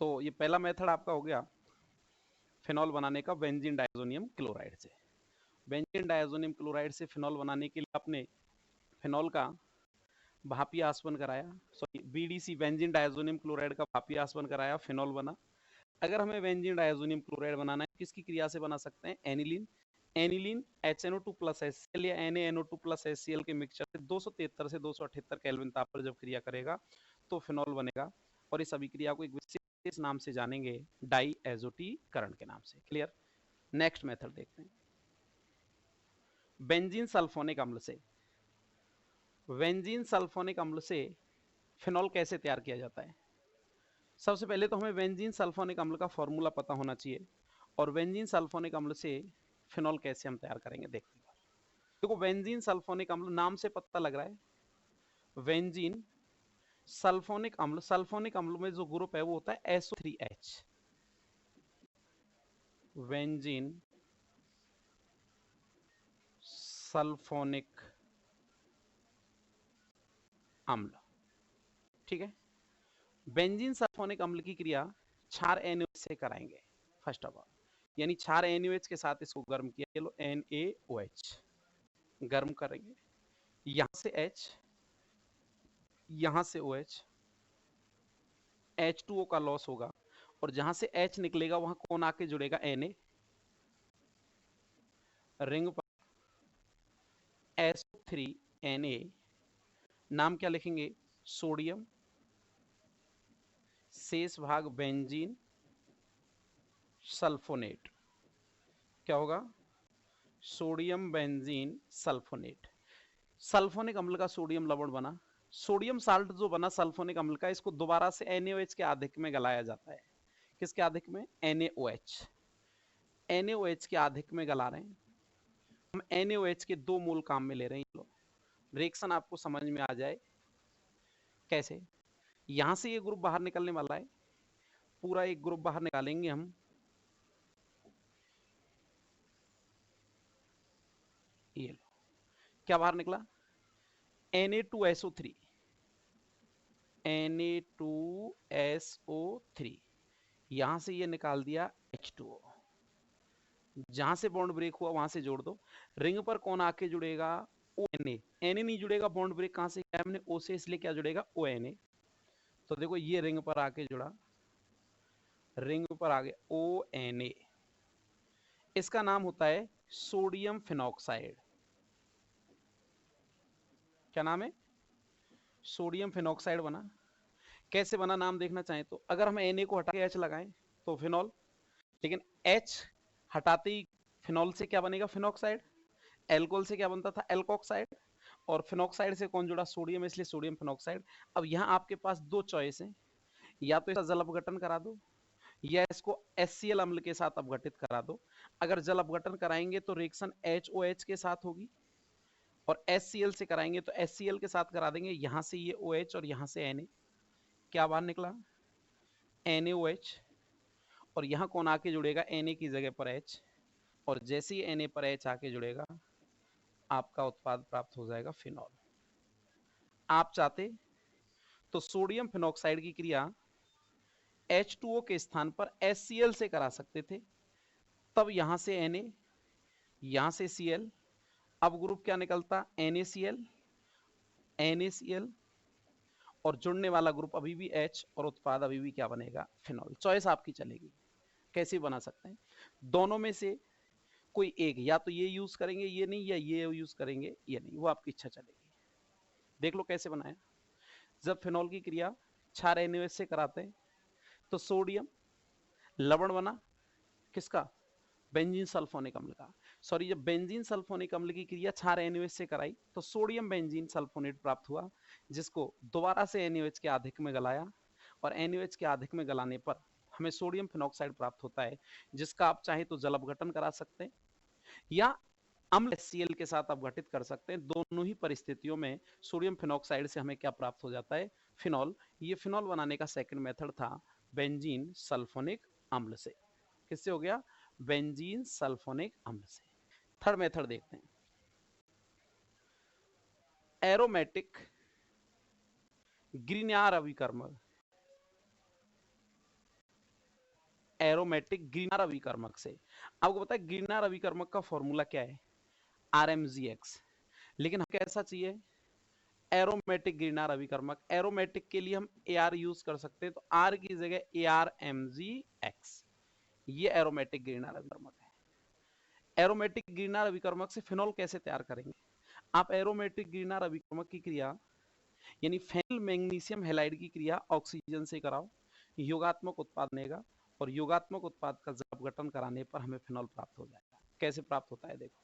तो ये पहला मेथड आपका हो गया फिनॉल बनाने का बेंजीन डायजोनियम क्लोराइड से। बेंजीन डायजोनियम क्लोराइड से फिनॉल बनाने के लिए आपने फिनॉल का भापी आसवन कराया, sorry BDC benzene diazonium chloride का भापी आसवन कराया, फिनॉल बना। अगर हमें बेंजीन डायजोनियम क्लोराइड बनाना है किसकी क्रिया से बना सकते हैं? Aniline. Aniline HNO2 plus HCl या NaNO2 प्लस HCl के मिक्सचर से 273 से 278 केल्विन ताप पर जब क्रिया करेगा तो फिनॉल बनेगा। और इस अभिक्रिया को एक विशेष नाम से जानेंगे, डाईएजोटीकरण के नाम से। क्लियर? नेक्स्ट मेथड देखते हैं। बेंजीन सल्फोनिक अम्ल से, बेंजीन सल्फोनिक अम्ल से फिनॉल कैसे तैयार किया जाता है? सबसे पहले तो हमें बेंजीन सल्फोनिक अम्ल का फॉर्मूला पता होना चाहिए, और बेंजीन सल्फोनिक अम्ल से फिनॉल कैसे हम तैयार करेंगे देखते हैं। देखो बेंजीन सल्फोनिक अम्ल नाम से पता लग रहा है, बेंजीन सल्फोनिक अम्ल, सल्फोनिक अम्ल में जो ग्रुप है वो होता है SO3H। बेंजीन सल्फोनिक अम्ल, ठीक है। बेंजीन सल्फोनिक अम्ल की क्रिया क्षार NaOH से कराएंगे फर्स्ट ऑफ ऑल, यानी क्षार NaOH के साथ इसको गर्म किया, चलो NaOH गर्म करेंगे, यहां से H, यहां से OH, H2O का लॉस होगा, और जहां से H निकलेगा वहां कौन आके जुड़ेगा? Na। रिंग पर SO3Na, नाम क्या लिखेंगे? सोडियम, शेष भाग बेंजीन सल्फोनेट। क्या होगा? Sodium benzene sulphonate. सल्फोनिक अम्ल का सोडियम लवण बना, सोडियम साल्ट जो बना सल्फोनिक अम्ल का, इसको दोबारा से NaOH के आधिक में गलाया जाता है। किसके आधिक में? NaOH। NaOH के आधिक में गला रहे हैं हम, NaOH के दो मूल काम में ले रहे हैं। रिएक्शन आपको समझ में आ जाए कैसे। यहां से ये ग्रुप बाहर निकलने वाला है, पूरा एक ग्रुप बाहर निकालेंगे हम, ये लो क्या बाहर निकला? Na2SO3, Na2SO3, यहां से ये निकाल दिया H2O, जहां से बॉन्ड ब्रेक हुआ वहां से जोड़ दो। रिंग पर कौन आके जुड़ेगा? ONA। Na नहीं जुड़ेगा, बॉन्ड ब्रेक कहां से किया हमने? O से, इसलिए क्या जुड़ेगा? ONA। तो देखो ये रिंग पर आके जुड़ा, रिंग पर आ गया ONA, इसका नाम होता है सोडियम फिनॉक्साइड। क्या नाम है? सोडियम फिनॉक्साइड बना। कैसे बना नाम देखना चाहें तो, अगर हम Na को हटा के H लगाएं तो फिनॉल, लेकिन H हटाते ही फिनॉल से क्या बनेगा? फिनॉक्साइड। एल्कोहल से क्या बनता था? एल्कोक्साइड। और फिनॉक्साइड से कौन जुड़ा? सोडियम, इसलिए सोडियम फिनॉक्साइड। अब यहां आपके पास दो चॉइस है, या तो इसका जल अपघटन करा दो, या इसको HCl अम्ल के साथ अपघटित करा दो। अगर जल अपघटन कराएंगे तो रिएक्शन HOH के साथ होगी, और HCl से कराएंगे तो HCl के साथ करा देंगे, यहां से ये OH और यहां से Na, क्या बाहर निकला? NaOH। और यहां कौन आके जुड़ेगा? Na की जगह पर H, और जैसे ही Na पर H आके जुड़ेगा आपका उत्पाद प्राप्त हो जाएगा फिनॉल। आप चाहते तो सोडियम फिनॉक्साइड की क्रिया H2O के स्थान पर HCl से करा सकते थे, तब यहां से Na, यहां से Cl, अब ग्रुप क्या निकलता? NaCl, NaCl, और जुड़ने वाला ग्रुप अभी भी H, और उत्पाद अभी भी क्या बनेगा? फिनॉल। चॉइस आपकी चलेगी, कैसे बना सकते हैं दोनों में से कोई एक, या तो ये यूज करेंगे ये नहीं, या ये यूज करेंगे ये नहीं, वो आपकी इच्छा चलेगी। देख लो कैसे बनाया। जब फिनॉल की क्रिया क्षार NaOH से कराते हैं तो सोडियम लवण बना, किसका? बेंजीन सल्फोनिक अम्ल का। सॉरी, जब बेंजीन सल्फोनिक अम्ल की क्रिया क्षार NaOH से कराई तो सोडियम बेंजीन सल्फोनेट प्राप्त हुआ, जिसको दोबारा से NaOH के आधिक में गलाया, और NaOH के आधिक में गलाने पर हमें सोडियम फिनॉक्साइड प्राप्त होता है, जिसका आप चाहे तो जल अपघटन करा सकते हैं या अम्ल HCl के साथ अपघटित कर सकते हैं। दोनों ही परिस्थितियों में सोडियम फिनॉक्साइड से हमें क्या प्राप्त हो जाता है? फिनॉल। ये फिनॉल बनाने का सेकंड मेथड था बेंजीन सल्फोनिक अम्ल से। किससे हो गया? बेंजीन सल्फोनिक अम्ल से। थर्ड मेथड देखते हैं, एरोमेटिक ग्रीनियर अभिकर्मक। एरोमेटिक ग्रीनर अभिकर्मक से। आपको पता है ग्रीनर अभिकर्मक का फॉर्मूला क्या है, RMGX, लेकिन हम कैसा चाहिए, एरोमेटिक ग्रीनर अभिकर्मक। एरोमेटिक के लिए हम AR यूज कर सकते हैं, तो R की जगह ARMGX, ये एरोमेटिक ग्रीनर अभिकर्मक है। एरोमेटिक ग्रीनर अभिकर्मक से फिनॉल कैसे तैयार करेंगे, आप एरोमेटिक ग्रीनर अभिकर्मक की क्रिया यानी फेनिल मैग्नीशियम हैलाइड की क्रिया ऑक्सीजन से कराओ, योगात्मक उत्पाद बनेगा, और योगात्मक उत्पाद का जल अपघटन कराने पर हमें फिनॉल प्राप्त हो जाएगा। कैसे प्राप्त होता है देखो,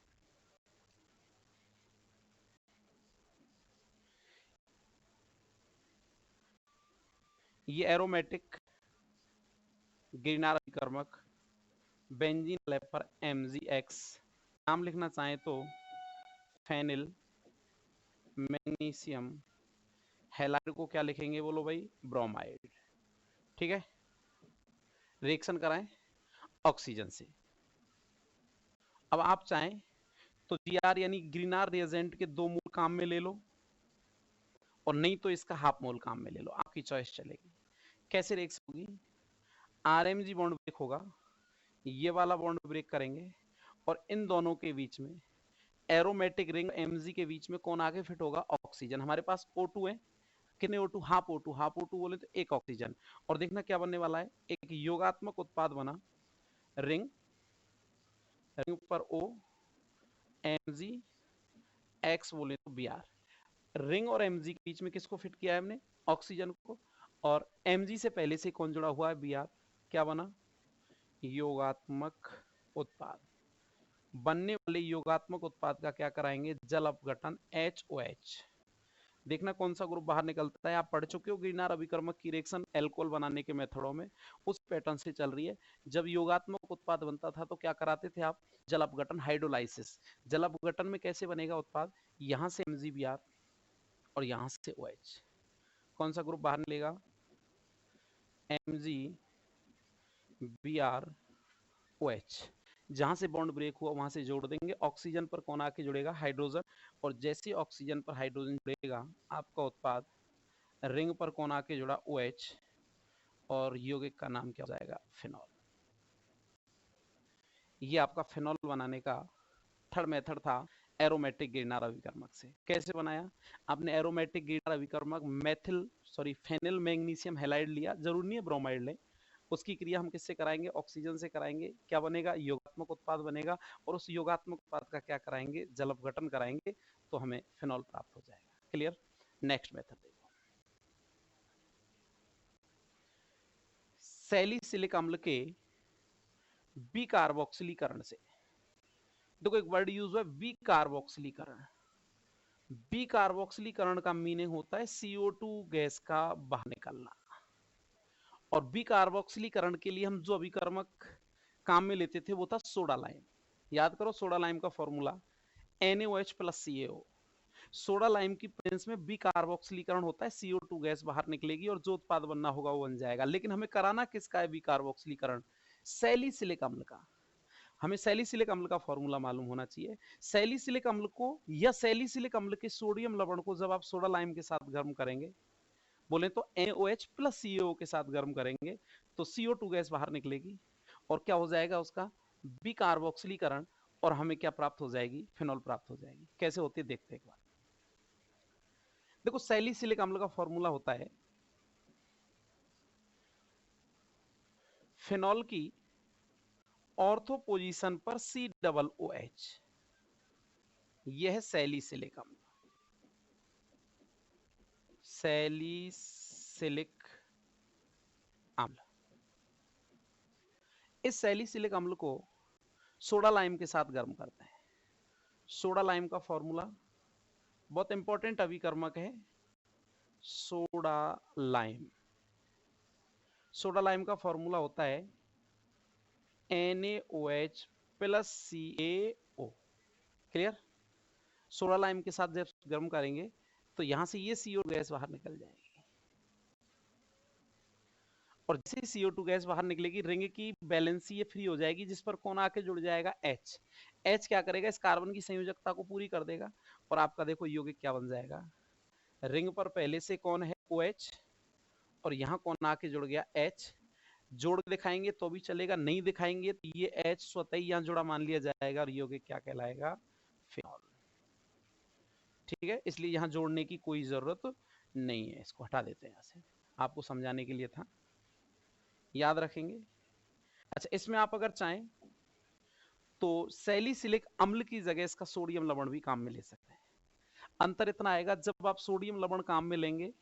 ये एरोमेटिक ग्रीनर अभिकर्मक बेंजीन लेपर MgX, नाम लिखना चाहें तो फेनिल मैग्नीशियम हैलाइड को क्या लिखेंगे बोलो भाई, ब्रोमाइड। ठीक है, रिएक्शन कराएं ऑक्सीजन से। अब आप चाहें तो GR यानी ग्रीनर रिएजेंट के 2 मोल काम में ले लो, और नहीं तो इसका हाफ मोल काम में ले लो, आपकी चॉइस चलेगी। कैसे रिएक्शन होगी, RMG बॉन्ड ब्रेक होगा, ये वाला बॉन्ड ब्रेक करेंगे, और इन दोनों के बीच में एरोमेटिक रिंग MG के बीच में कौन आगे फिट होगा, ऑक्सीजन। हमारे पास O2 है, कितने O2, half O2, half O2 बोले तो एक ऑक्सीजन, और देखना क्या बनने वाला है, एक योगात्मक उत्पाद बना, रिंग, रिंग पर O, MG, X बोले तो Br। रिंग और MG के बीच में किसको फिट किया है हमने, ऑक्सीजन को, और MG से पहले से कौन जुड़ा हुआ है, Br। क्या बना, योगात्मक उत्पाद। बनने वाले योगात्मक उत्पाद का क्या कराएंगे, जल अपघटन HOH। देखना कौन सा ग्रुप बाहर निकलता है, आप पढ़ चुके हो ग्रीनर अभिकर्मक की रिएक्शन एल्कोहल बनाने के मेथडों में, उस पैटर्न से चल रही है। जब योगात्मक उत्पाद बनता था तो क्या कराते थे आप, जल अपघटन, हाइड्रोलाइसिस। जल अपघटन में कैसे बनेगा उत्पाद, यहां से MgBr और यहां से OH, कौन सा ग्रुप बाहर निकलेगा, MgBr OH। जहां से बॉन्ड ब्रेक हुआ वहां से जोड़ देंगे, ऑक्सीजन पर कौन आके जुड़ेगा, हाइड्रोजन, और जैसे ऑक्सीजन पर हाइड्रोजन जुड़ेगा आपका उत्पाद, रिंग पर कौन आके जुड़ा, OH, और यौगिक का नाम क्या हो जाएगा, फिनॉल। ये आपका फिनॉल बनाने का थर्ड मेथड था एरोमेटिक ग्रीनर अभिकर्मक से। कैसे बनाया, आपने एरोमेटिक ग्रीनर अभिकर्मक फेनिल मैग्नीशियम हैलाइड लिया, जरूरी नहीं है ब्रोमाइड लें, उसकी क्रिया हम किससे कराएंगे, ऑक्सीजन से कराएंगे। क्या बनेगा, योगात्मक उत्पाद बनेगा, और उस योगात्मक उत्पाद का क्या कराएंगे, जल अपघटन कराएंगे, तो हमें फिनॉल प्राप्त हो जाएगा। क्लियर। नेक्स्ट मेथड देखो, सैलिसिलिक अम्ल के बिकार्बोक्सिलीकरण से। देखो एक वर्ड यूज हुआ है, बिकार्बोक्सिलीकरण। बिकार्बोक्सिलीकरण का मीनिंग होता है CO2 गैस का बाहर निकलना, और बिकार्बोक्सिलीकरण के लिए हम जो अभिकर्मक काम में लेते थे वो था सोडा लाइम। याद करो सोडा लाइम का formula NaOH + CaO। Soda lime की प्रेजेंस में बिकार्बोक्सिलीकरण होता है, CO2 गैस बाहर निकलेगी और जो उत्पाद बनना होगा वो बन जाएगा। लेकिन हमें कराना किसका है बिकार्बोक्सिलीकरण, सैलिसिलिक अम्ल का। हमें सैलिसिलिक अम्ल का फॉर्मूला मालूम होना चाहिए। सैलिसिलिक अम्ल को या सैलिसिलिक अम्ल के सोडियम लवण को जब आप सोडा लाइम के साथ गर्म करेंगे, बोले तो NaOH + CaO के साथ गर्म करेंगे, तो CO2 गैस बाहर निकलेगी, और क्या हो जाएगा उसका, बिकार्बोक्सिलीकरण, और हमें क्या प्राप्त हो जाएगी, फिनॉल प्राप्त हो जाएगी। कैसे होती है देखते हैं एक बार। देखो सैलिसिलिक अम्ल का फॉर्मूला होता है, फिनॉल की ऑर्थो पोजीशन पर COOH, यह है सैलिसिलिक अम्ल। सैलिसिलिक अम्ल, इस सैलिसिलिक अम्ल को सोडा लाइम के साथ गर्म करते हैं। सोडा लाइम का फॉर्मूला बहुत इंपॉर्टेंट अभिकर्मक है, सोडा लाइम। सोडा लाइम का फॉर्मूला होता है NaOH + CaO। Clear. Soda lime के साथ जब गर्म करेंगे तो यहां से ये CO गैस बाहर निकल जाएगी, और जैसे CO2 गैस बाहर निकलेगी रिंग की बैलेंसी ये फ्री हो जाएगी, जिस पर कौन आके जुड़ जाएगा, H। H क्या करेगा, इस कार्बन की संयोजकता को पूरी कर देगा, और आपका देखो यौगिक क्या बन जाएगा, रिंग पर पहले से कौन है, OH, और यहां कौन आके जुड़ गया, H। जोड़ के दिखाएंगे तो भी चलेगा, नहीं दिखाएंगे तो ये H स्वतः ही यहां जुड़ा मान लिया जाएगा और यौगिक क्या कहलाएगा, फिनॉल। ठीक है, इसलिए यहां जोड़ने की कोई जरूरत नहीं है, इसको हटा देते हैं यहां से, आपको समझाने के लिए था, याद रखेंगे। अच्छा, इसमें आप अगर चाहें तो सैलिसिलिक अम्ल की जगह इसका सोडियम लवण भी काम में ले सकते हैं। अंतर इतना आएगा, जब आप सोडियम लवण काम में लेंगे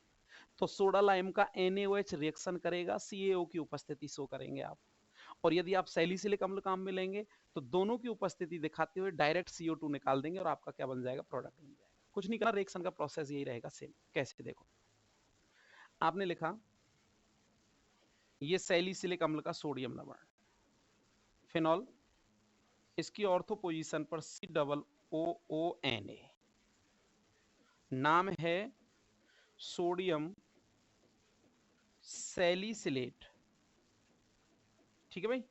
तो सोडा लाइम का NaOH रिएक्शन करेगा, CaO की उपस्थिति शो करेंगे आप। और यदि आप सैलिसिलिक अम्ल काम में लेंगे तो दोनों की उपस्थिति दिखाते हुए डायरेक्ट CO2 निकाल देंगे और आपका क्या बन जाएगा, प्रोडक्ट बन जाएगा। कुछ नहीं करना, रिएक्शन का प्रोसेस यही रहेगा सेम। कैसे, देखो आपने लिखा ये सैलिसिलिक अम्ल का सोडियम लवण फिनॉल, इसकी ऑर्थो पोजीशन पर COONA, नाम है सोडियम सैलिसिलेट। ठीक है भाई।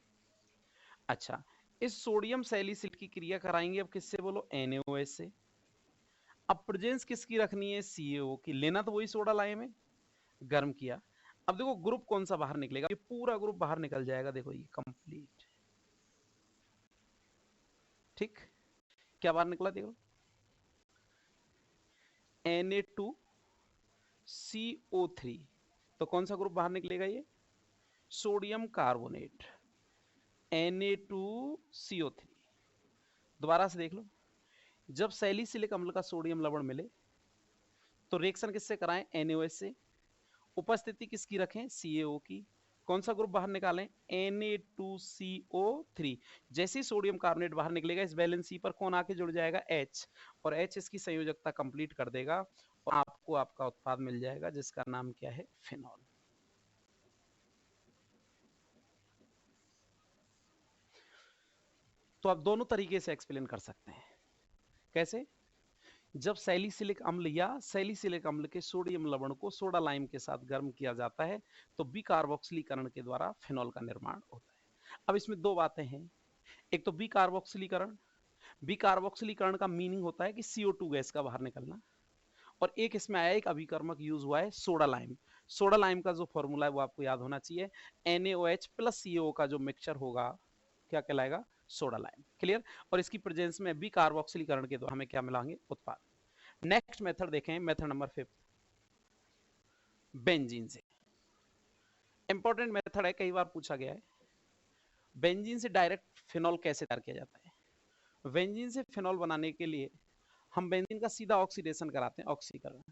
अच्छा, इस सोडियम सैलिसिलेट की क्रिया कराएंगे अब किससे, बोलो, NaOH से। अब प्रेजेंस किसकी रखनी है, CaO की। लेना तो वही सोडा लाइम है, गर्म किया। अब देखो ग्रुप कौन सा बाहर निकलेगा, ये पूरा ग्रुप बाहर निकल जाएगा, देखो ये कंप्लीट। ठीक, क्या बाहर निकला, देखो Na2CO3, तो कौन सा ग्रुप बाहर निकलेगा, ये सोडियम कार्बोनेट Na2CO3। दोबारा से देख लो, जब सैलिसिलिक अम्ल का सोडियम लवण मिले तो रिएक्शन किससे कराएं, NaOH से। उपस्थिति किसकी रखें, CaO की। कौन सा ग्रुप बाहर निकालें, Na2CO3। जैसे ही सोडियम कार्बोनेट बाहर निकलेगा, इस बैलेंस C पर कौन आके जुड़ जाएगा, H, और H इसकी संयोजकता कंप्लीट कर देगा और आपको आपका उत्पाद मिल जाएगा जिसका नाम क्या है, फिनॉल। तो आप दोनों तरीके से एक्सप्लेन कर सकते हैं। कैसे, जब सैलिसिलिक अम्ल या सैलिसिलिक अम्ल के सोडियम लवण को सोडा लाइम के साथ गर्म किया जाता है तो बीकार्बोक्सिलीकरण के द्वारा फिनॉल का निर्माण होता है। अब इसमें दो बातें हैं, एक तो बीकार्बोक्सिलीकरण, बीकार्बोक्सिलीकरण का मीनिंग होता है कि CO2 गैस का बाहर निकलना, और एक इसमें आया एक अभिकर्मक यूज हुआ है सोडा लाइम। सोडा लाइम का जो फॉर्मूला है वो आपको याद होना चाहिए, NaOH प्लस CO का जो मिक्सचर होगा क्या कहलाएगा, सोडा लाइम। क्लियर। और इसकी प्रेजेंस में बीकार्बोक्सिलीकरण के द्वारा हमें क्या मिलाएंगे, उत्पाद। नेक्स्ट मेथड देखें, मेथड नंबर 5, बेंजीन से। इंपॉर्टेंट मेथड है, कई बार पूछा गया है। बेंजीन से डायरेक्ट फिनॉल कैसे तैयार किया जाता है। बेंजीन से फिनॉल बनाने के लिए हम बेंजीन का सीधा ऑक्सीडेशन कराते हैं, ऑक्सीकरण।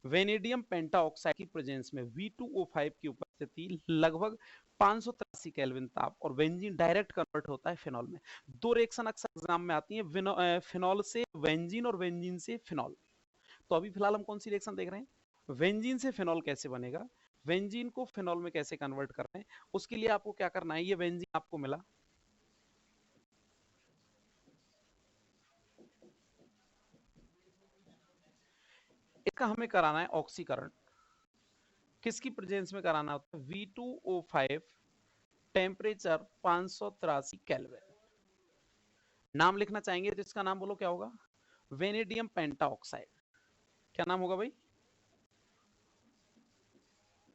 वेनेडियम पेंटाऑक्साइड की प्रेजेंस में V2O5 की उपस्थिति लगभग 583 केल्विन ताप और बेंजीन डायरेक्ट कन्वर्ट होता है फिनॉल में। दो रिएक्शन अक्सर एग्जाम में आती है, फिनॉल से बेंजीन और बेंजीन से फिनॉल। तो अभी फिलहाल हम कौन सी रिएक्शन देख रहे हैं, बेंजीन से फिनॉल कैसे बनेगा, बेंजीन को फिनॉल में कैसे कन्वर्ट कर रहे हैं। उसके लिए आपको क्या करना है, ये बेंजीन आपको मिला, इसका हमें कराना है ऑक्सीकरण। किसकी प्रेजेंस में कराना होता है, V2O5, टेम्परेचर 583 केल्विन। नाम लिखना चाहेंगे तो इसका नाम बोलो, क्या होगा, वेनेडियम पेंटाऑक्साइड। क्या नाम होगा भाई,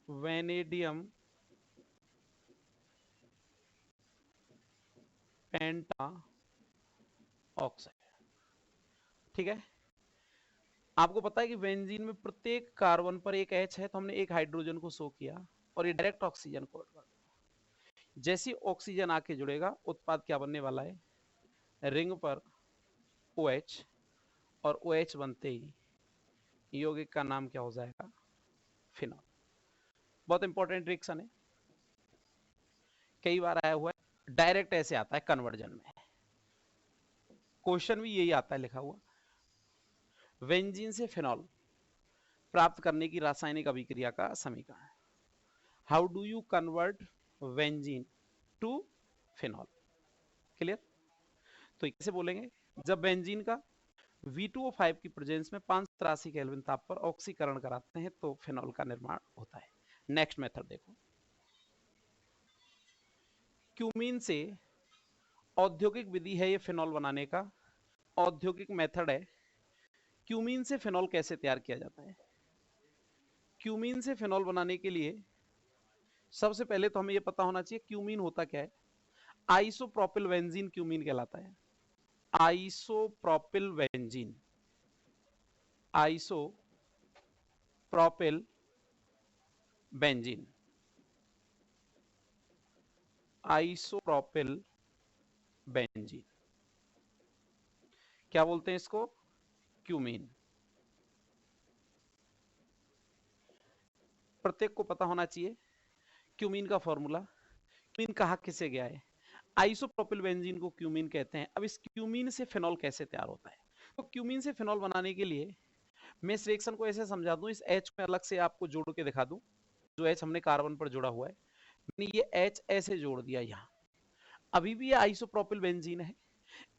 वेनेडियम पेंटाऑक्साइड। ठीक है। आपको पता है कि बेंजीन में प्रत्येक कार्बन पर एक H है, तो हमने एक हाइड्रोजन को शो किया और ये डायरेक्ट ऑक्सीजन को, जैसे ऑक्सीजन आके जुड़ेगा उत्पाद क्या बनने वाला है, रिंग पर OH, और OH बनते ही यौगिक का नाम क्या हो जाएगा, फिनॉल। बहुत इंपॉर्टेंट रिएक्शन है, कई बार आया हुआ है, डायरेक्ट ऐसे आता है कन्वर्जन में, क्वेश्चन भी यही आता है लिखा हुआ, बेंजीन से फिनॉल प्राप्त करने की रासायनिक अभिक्रिया का समीकरण। How do you convert benzene to phenol. Clear. तो कैसे बोलेंगे, जब बेंजीन का V2O5 की प्रेजेंस में 583 केल्विन ताप पर ऑक्सीकरण कराते हैं तो फिनॉल का निर्माण होता है। नेक्स्ट मेथड देखो, क्यूमीन से औद्योगिक विधि है ये फिनॉल बनाने का, औद्योगिक मेथड है। क्यूमीन से फिनॉल कैसे तैयार किया जाता है, क्यूमीन से फिनॉल बनाने के लिए सबसे पहले तो हमें ये पता होना चाहिए क्यूमीन होता क्या है। आइसोप्रोपिल बेंजीन क्यूमीन कहलाता है। Isopropyl benzene, isopropyl benzene, isopropyl benzene, क्या बोलते हैं इसको? क्यूमीन। प्रत्येक को पता होना चाहिए क्यूमीन का फॉर्मूला। क्यूमीन कहा किसे गया है? आइसोप्रोपिल बेंजीन को क्यूमीन कहते हैं। अब इस क्यूमीन से फिनॉल कैसे तैयार होता है? तो क्यूमीन से फिनॉल बनाने के लिए मैं इस रिएक्शन को ऐसे समझा दूं, इस H में अलग से आपको जोड़ के दिखा दूं। जो H हमने कार्बन पर जोड़ा हुआ है, मैंने ये H ऐसे जोड़ दिया यहाँ। अभी भी ये आइसोप्रोपिल बेंजीन है।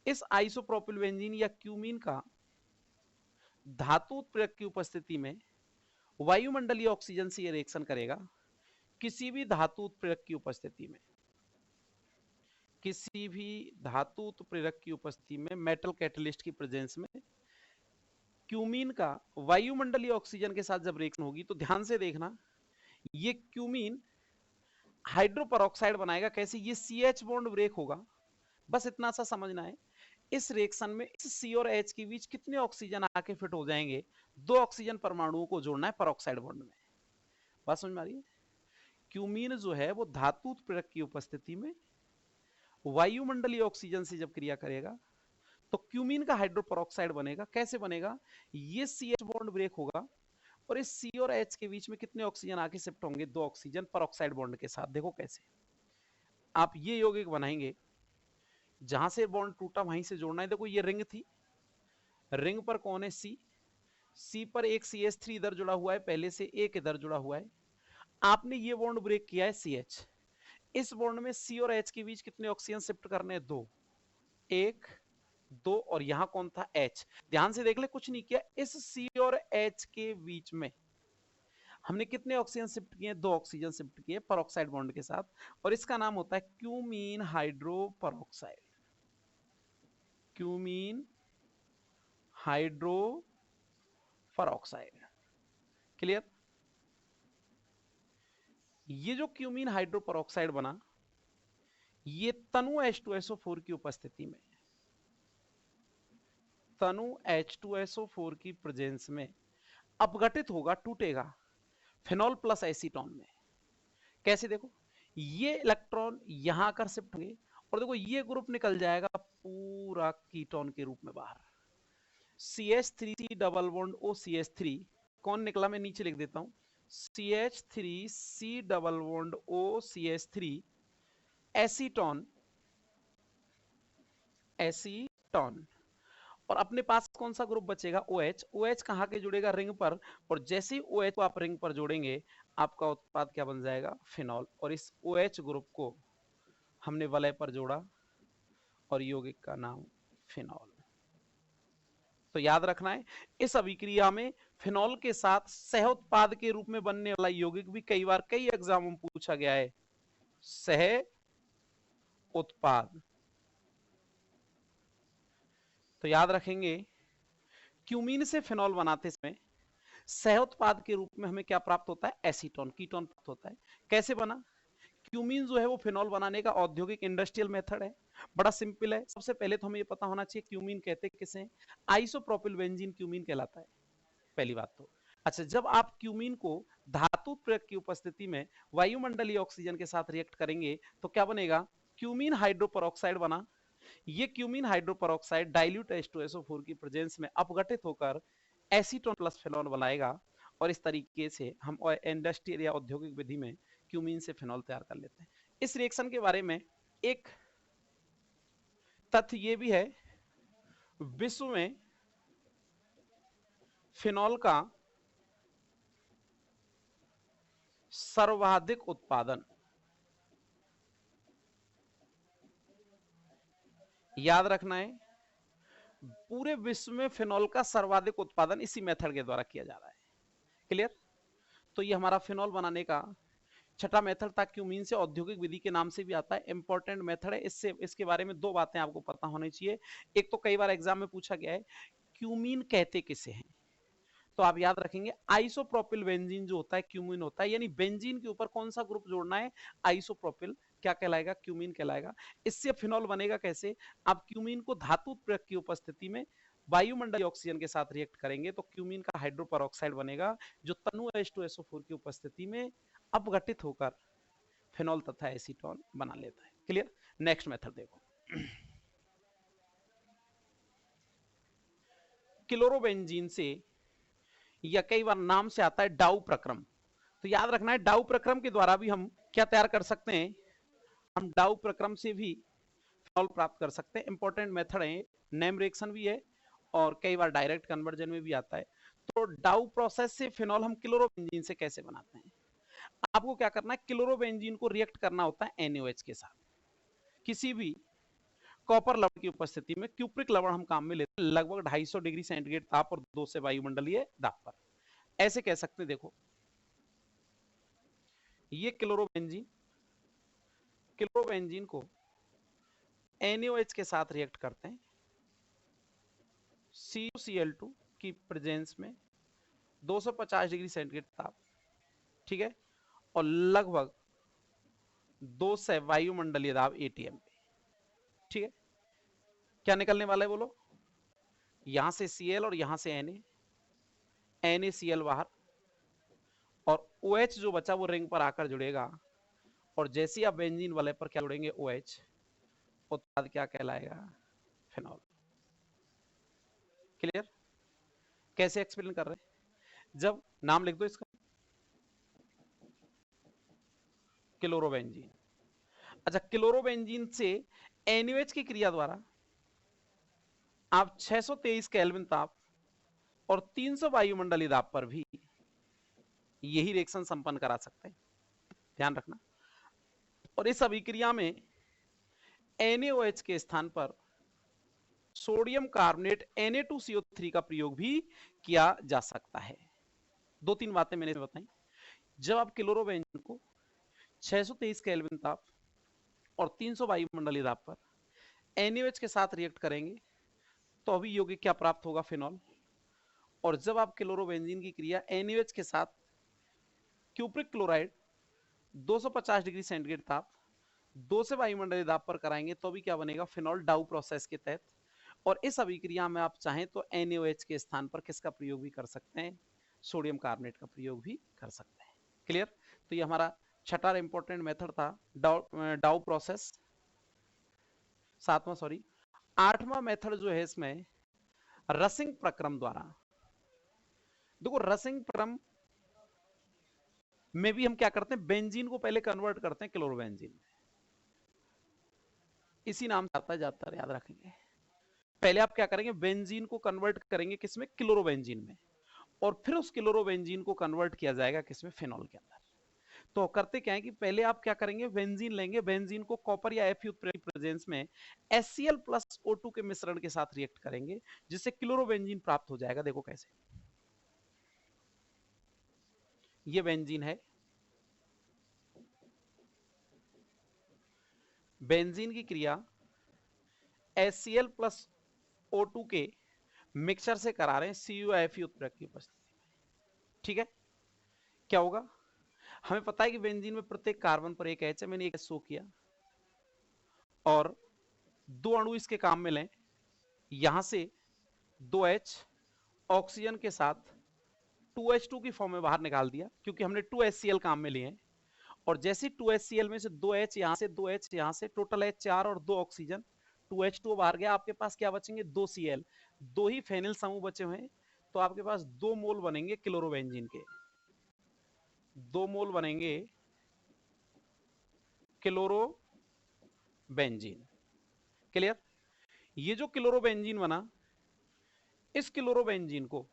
इस आइसोप्रोपिल बेंजीन या क्यूमीन का धातु उत्प्रेरक की उपस्थिति में वायुमंडलीय ऑक्सीजन से ये रिएक्शन करेगा। किसी भी धातु उत्प्रेरक की उपस्थिति में, किसी भी धातु उत्प्रेरक की उपस्थिति में, मेटल कैटलिस्ट की प्रेजेंस में क्यूमीन का वायुमंडलीय ऑक्सीजन के साथ जब रिएक्शन होगी तो ध्यान से देखना, ये क्यूमीन हाइड्रोपरऑक्साइड बनाएगा। कैसे? ये CH बॉन्ड ब्रेक होगा। बस इतना सा समझना है। इस रिएक्शन में इस C और H के बीच कितने ऑक्सीजन आके फिट हो जाएंगे? 2 ऑक्सीजन परमाणुओं को जोड़ना है परऑक्साइड बॉन्ड में। बात समझ में आ रही है? क्यूमीन जो है वो धातु उत्प्रेरक की उपस्थिति में वायुमंडलीय ऑक्सीजन से जब क्रिया करेगा तो क्यूमीन का हाइड्रोपरऑक्साइड बनेगा। कैसे बनेगा? ये CH बॉन्ड ब्रेक होगा और इस C और H के बीच में कितने ऑक्सीजन आके शिफ्ट होंगे? 2 ऑक्सीजन परऑक्साइड बॉन्ड के साथ। देखो कैसे आप ये यौगिक बनाएंगे, जहां से बॉन्ड टूटा वहीं से जोड़ना है। देखो ये रिंग थी, रिंग पर कौन है? C पर एक CH3 इधर जुड़ा हुआ है, पहले से एक इधर जुड़ा हुआ है। आपने ये बॉन्ड ब्रेक किया है CH। इस बॉन्ड में C और H के बीच कितने ऑक्सीजन शिफ्ट करने हैं? 2, 1, 2 और यहां कौन था? H। ध्यान से देख ले, कुछ नहीं किया। इस C और H के बीच में हमने कितने ऑक्सीजन शिफ्ट किए? 2 ऑक्सीजन शिफ्ट किए परऑक्साइड बॉन्ड के साथ, और इसका नाम होता है cumene hydroperoxide. Cumene hydroperoxide. Clear? ये जो क्यूमीन हाइड्रोपरऑक्साइड बना, ये तनु H2SO4 की उपस्थिति में, तनु H2SO4 की प्रेजेंस में अपघटित होगा, टूटेगा फिनॉल प्लस एसीटोन में। कैसे? देखो ये इलेक्ट्रॉन यहां आकर शिफ्ट होंगे और देखो ये ग्रुप निकल जाएगा पूरा कीटोन के रूप में बाहर। CH3C डबल बॉन्ड OCH3 कौन निकला? मैं नीचे लिख देता हूं, CH3C double bond OCH3 acetone, acetone. और अपने पास कौन सा ग्रुप बचेगा? OH। OH कहां के जुड़ेगा? रिंग पर। और जैसे ही OH को आप रिंग पर जोड़ेंगे, आपका उत्पाद क्या बन जाएगा? फिनॉल। और इस OH ग्रुप को हमने वलय पर जोड़ा और यौगिक का नाम फिनॉल। तो याद रखना है, इस अभिक्रिया में फिनॉल के साथ सह उत्पाद के रूप में बनने वाला यौगिक भी कई बार कई एग्जामों में पूछा गया है। सह उत्पाद। तो याद रखेंगे, क्यूमीन से फिनॉल बनाते समय सह उत्पाद के रूप में हमें क्या प्राप्त होता है? एसीटोन, कीटोन प्राप्त होता है। कैसे बना? क्यूमीन जो है वो फिनॉल बनाने का औद्योगिक इंडस्ट्रियल मेथड है। बड़ा सिंपल है। सबसे पहले तो हमें ये पता होना चाहिए क्यूमीन कहते किसे? आइसोप्रोपिल बेंजीन क्यूमीन कहलाता है, पहली बात तो। अच्छा, जब आप क्यूमीन को धातु उत्प्रेरक की उपस्थिति में वायुमंडलीय ऑक्सीजन के साथ रिएक्ट करेंगे तो क्या बनेगा? क्यूमीन हाइड्रोपरऑक्साइड बना। ये क्यूमीन हाइड्रोपरऑक्साइड डाइल्यूट H2SO4 की प्रेजेंस में अपघटित होकर एसीटोन प्लस फिनॉल बनाएगा और इस तरीके से हम इंडस्ट्रियल या औद्योगिक विधि में क्यूमीन से फिनॉल तैयार कर लेते हैं। इस रिएक्शन के बारे में एक तथ्य ये भी है, विश्व में फिनॉल का सर्वाधिक उत्पादन, याद रखना है, पूरे विश्व में फिनॉल का सर्वाधिक उत्पादन इसी मेथड के द्वारा किया जा रहा है। क्लियर? तो ये हमारा फिनॉल बनाने का छठा मेथड था। क्यूमीन से औद्योगिक विधि के नाम से भी आता है, इंपॉर्टेंट मेथड है। इससे इसके बारे में 2 बातें आपको पता होनी चाहिए। एक तो कई बार एग्जाम में पूछा गया है, क्यूमीन कहते किसे हैं? तो आप याद रखेंगे आइसोप्रोपिल बेंजीन जो होता है क्यूमीन होता है, यानी बेंजीन के ऊपर कौन सा ग्रुप जोड़ना है, आइसोप्रोपिल, क्या कहलाएगा, क्यूमीन कहलाएगा। इससे फिनॉल बनेगा कैसे, आप क्यूमीन को धातु उत्प्रेरक की उपस्थिति में वायुमंडलीय ऑक्सीजन के साथ रिएक्ट करेंगे तो क्यूमीन का हाइड्रोपेरोक्साइड बनेगा, जो तनु H2SO4 की उपस्थिति में अपघटित होकर फिनॉल तथा एसीटोन बना लेता है। क्लियर। नेक्स्ट मेथड देखो, क्लोरोबेंजीन से, या कई बार नाम से आता है डाउ प्रक्रम, तो याद रखना है डाउ प्रक्रम के द्वारा भी हम क्या तैयार कर सकते हैं, हम डाउ प्रक्रम से भी फिनॉल प्राप्त कर सकते हैं। इंपॉर्टेंट मेथड है, नेम रिएक्शन भी है और कई बार डायरेक्ट कन्वर्जन में भी आता है। तो डाउ प्रोसेस से फिनॉल हम क्लोरोबेंजीन से कैसे बनाते हैं, आपको क्या करना है, क्लोरोबेंजीन को रिएक्ट करना होता है NaOH के साथ, किसी भी कॉपर लवण की उपस्थिति में। क्यूप्रिक लवण हम काम में लेते हैं लगभग 250 डिग्री सेंटीग्रेड ताप और 2 से वायुमंडलीय दाब पर। ऐसे कह सकते हैं, देखो ये क्लोरोबेंजीन, क्लोरोबेंजीन को NaOH के साथ रिएक्ट करते हैं CuCl2 की प्रेजेंस में 250 डिग्री सेंटीग्रेड ताप, ठीक है, और लगभग 2 से वायुमंडलीय दाब ATM पे, ठीक है। क्या निकलने वाला है बोलो, यहां से Cl और यहां से NaCl बाहर, और OH जो बचा वो रिंग पर आकर जुड़ेगा, और जैसे ही आप बेंजीन वाले पर क्या जुड़ेंगे OH, उत्पाद क्या कहलाएगा, फिनॉल। क्लियर। कैसे एक्सप्लेन कर रहे हैं, जब नाम लिख दो इसका, क्लोरोबेंजीन। अच्छा, क्लोरोबेंजीन से NaOH की क्रिया द्वारा आप 623 केल्विन ताप और 300 वायुमंडलीय दाब पर भी यही रिएक्शन संपन्न करा सकते हैं, ध्यान रखना। और इस अभिक्रिया में NaOH के स्थान पर सोडियम कार्बोनेट Na2CO3 का प्रयोग भी किया जा सकता है। 2-3 बातें मैंने बताई। जब आप क्लोरोबेंजीन को 623 केल्विन ताप और 300 वायुमंडलीय दाब पर NaOH के साथ रिएक्ट करेंगे तो अभी यौगिक क्या प्राप्त होगा, फिनॉल। और जब आप क्लोरोबेंजीन की क्रिया NaOH के साथ क्यूप्रिक क्लोराइड 250 डिग्री सेंटीग्रेड ताप 2 से वायुमंडलीय दाब पर कराएंगे तो भी क्या बनेगा, फिनॉल, डाउ प्रोसेस के तहत। और इस अभिक्रिया में आप चाहें तो NaOH के स्थान पर किसका प्रयोग भी कर सकते हैं, सोडियम कार्बोनेट का प्रयोग भी कर सकते हैं। क्लियर। तो ये हमारा छठा इंपॉर्टेंट मेथड था, डाउ प्रोसेस। सातवां, सॉरी, आठवां मेथड जो है इसमें रसिंग प्रक्रम द्वारा। देखो रसिंग प्रक्रम में भी हम क्या करते हैं, बेंजीन को पहले कन्वर्ट करते हैं क्लोरोबेंजीन में, इसी नाम से आता जाता है, याद रखेंगे। पहले आप क्या करेंगे, बेंजीन को कन्वर्ट करेंगे किसमें, क्लोरोबेंजीन में, और फिर उस क्लोरोबेंजीन को कन्वर्ट किया जाएगा किसमें, फिनॉल के अंदर। तो करते क्या है कि पहले आप क्या करेंगे, बेंजीन लेंगे, बेंजीन को कॉपर या Fe प्रेजेंस में HCl प्लस O2 के मिश्रण के साथ रिएक्ट करेंगे, जिससे क्लोरोबेंजीन प्राप्त हो जाएगा। देखो कैसे, ये बेंजीन है, बेंजीन की क्रिया HCl प्लस O2 के मिक्सचर से करा रहे हैं CuFe उत्प्रेरक की उपस्थिति में, ठीक है। क्या होगा, हमें पता है कि बेंजीन में प्रत्येक कार्बन पर एक H है, मैंने एक शो किया, और 2 अणु इसके काम में लें, यहां से 2H ऑक्सीजन के साथ 2H2 की फॉर्म में बाहर निकाल दिया, क्योंकि हमने 2HCl काम में लिए हैं। और जैसे 2HCl में से 2H यहां से, 2H यहां से, टोटल H 4 और 2 ऑक्सीजन, 2H2 बाहर गया, आपके पास क्या बचेंगे, 2 Cl, 2 ही फेनिल समूह बचे हुए हैं। तो आपके पास 2 मोल बनेंगे क्लोरोबेंजीन के, 2 मोल बनेंगे क्लोरोबेंजीन। क्लियर। ये जो क्लोरोबेंजीन बना, इस क्लोरोबेंजीन को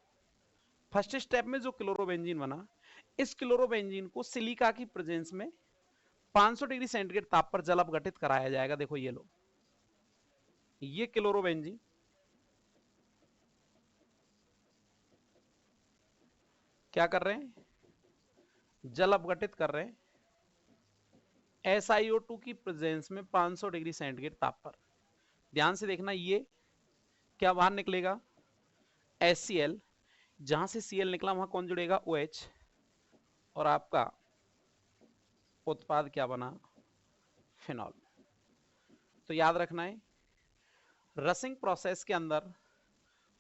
फर्स्ट स्टेप में जो क्लोरोबेंजीन बना, इस क्लोरोबेंजीन को सिलिका की प्रेजेंस में 500 डिग्री सेंटीग्रेड ताप पर जल अपघटित कराया जाएगा। देखो ये लो, ये क्लोरोबेंजीन क्या कर रहे हैं, जल अपघटित कर रहे हैं SiO2 की प्रेजेंस में 500 डिग्री सेंटीग्रेड ताप पर। ध्यान से देखना, ये क्या बाहर निकलेगा, HCl, जहां से Cl निकला वहां कौन जुड़ेगा, OH, और आपका उत्पाद क्या बना, फिनॉल। तो याद रखना है, रसिंग प्रोसेस के अंदर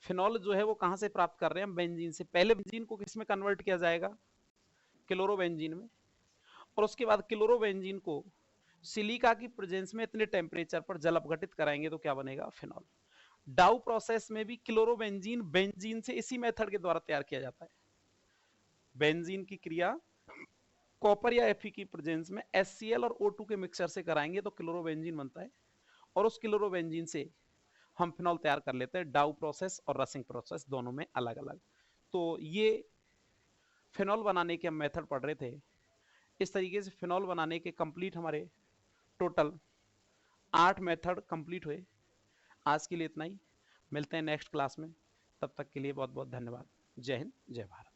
फिनॉल जो है वो कहां से प्राप्त कर रहे हैं, बेंजीन से। पहले बेंजीन को किस में कन्वर्ट किया जाएगा, क्लोरोबेंजीन में, और उसके बाद क्लोरोबेंजीन को सिलिका की प्रेजेंस में इतने टेम्परेचर पर जल अपघटित कराएंगे तो क्या बनेगा, फिनॉल। डाउ प्रोसेस में भी क्लोरोबेंजीन बेंजीन से इसी मेथड के द्वारा तैयार किया जाता है। बेंजीन की क्रिया कॉपर या Fe की प्रेजेंस में HCl और O2 के मिक्सचर से कराएंगे तो क्लोरोबेंजीन बनता है, और उस क्लोरोबेंजीन से हम फिनॉल तैयार कर लेते हैं। डाउ प्रोसेस और रसिंग प्रोसेस दोनों में अलग अलग। तो ये फिनॉल बनाने के हम मेथड पढ़ रहे थे। इस तरीके से फिनॉल बनाने के कंप्लीट हमारे टोटल 8 मेथड कंप्लीट हुए। आज के लिए इतना ही, मिलते हैं नेक्स्ट क्लास में, तब तक के लिए बहुत बहुत धन्यवाद। जय हिंद, जय भारत।